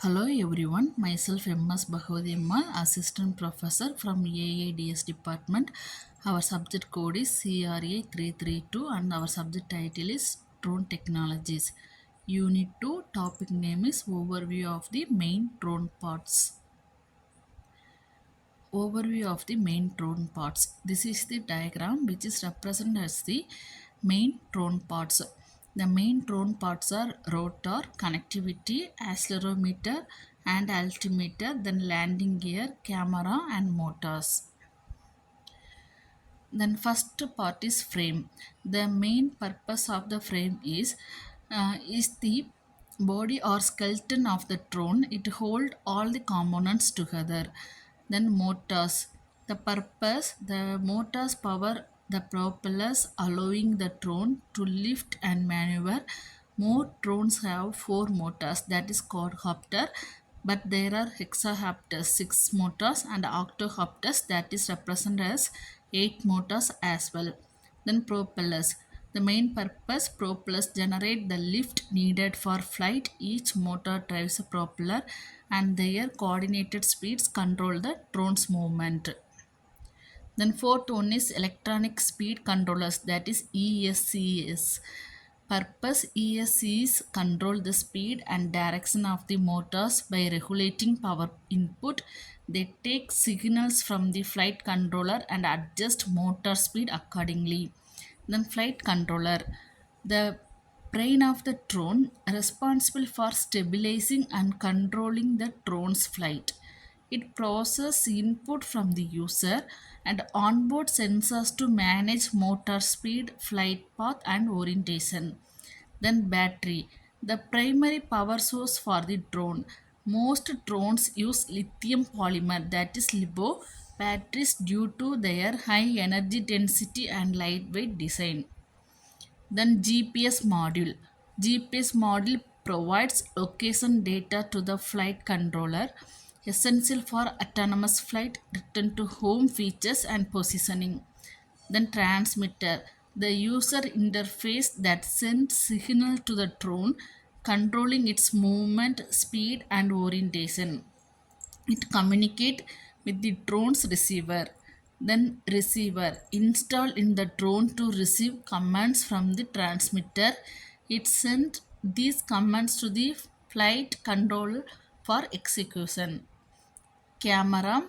Hello everyone, myself MS Bhagavadimmal, Assistant Professor from AADS Department. Our subject code is CRA332 and our subject title is Drone Technologies. Unit-2 topic name is Overview of the Main Drone Parts. Overview of the main drone parts. This is the diagram which is represented as the main drone parts. The main drone parts are rotor, connectivity, accelerometer and altimeter, then landing gear, camera and motors. Then first part is frame. The main purpose of the frame is the body or skeleton of the drone. It hold all the components together. Then motors. The motors power the propellers, allowing the drone to lift and maneuver. More drones have four motors, that is quadcopter, but there are hexahopters, six motors, and octohopters, that is represented as eight motors as well. Then propellers. The main purpose, propellers generate the lift needed for flight. Each motor drives a propeller and their coordinated speeds control the drone's movement. Then fourth one is electronic speed controllers, that is ESCs. Purpose, ESCs control the speed and direction of the motors by regulating power input. They take signals from the flight controller and adjust motor speed accordingly. Then flight controller, the brain of the drone, responsible for stabilizing and controlling the drone's flight. It processes input from the user and onboard sensors to manage motor speed, flight path, and orientation. Then battery, the primary power source for the drone. Most drones use lithium polymer, that is LiPo batteries, due to their high energy density and lightweight design. Then GPS module. GPS module provides location data to the flight controller, essential for autonomous flight, return to home features and positioning. Then transmitter, the user interface that sends signal to the drone, controlling its movement, speed and orientation. It communicate with the drone's receiver. Then receiver, installed in the drone to receive commands from the transmitter. It sent these commands to the flight controller for execution. Camera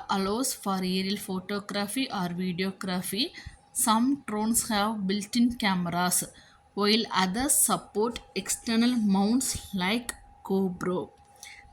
allows for aerial photography or videography. Some drones have built-in cameras, while others support external mounts like GoPro.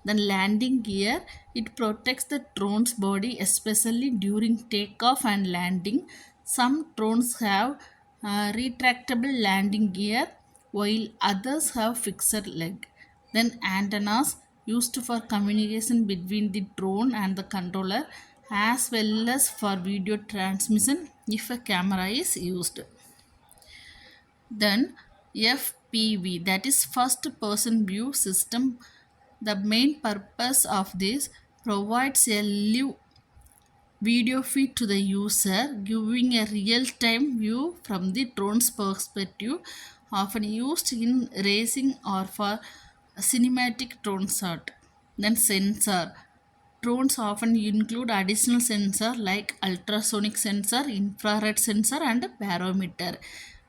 Then landing gear, it protects the drone's body, especially during takeoff and landing. Some drones have retractable landing gear, while others have fixed leg. Then antennas, used for communication between the drone and the controller, as well as for video transmission if a camera is used. Then FPV, that is first person view system. The main purpose of this, provides a live video feed to the user, giving a real-time view from the drone's perspective, often used in racing or for cinematic drone shot. Then sensor. Drones often include additional sensor like ultrasonic sensor, infrared sensor and barometer.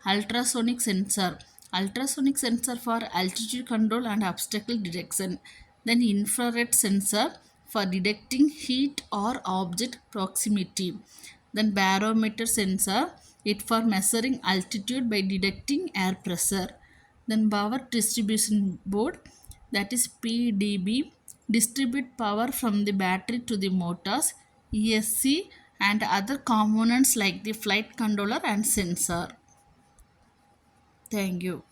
Ultrasonic sensor. Ultrasonic sensor for altitude control and obstacle detection. Then infrared sensor for detecting heat or object proximity. Then barometer sensor, it for measuring altitude by detecting air pressure. Then power distribution board, that is PDB, distribute power from the battery to the motors, ESC and other components like the flight controller and sensor. Thank you.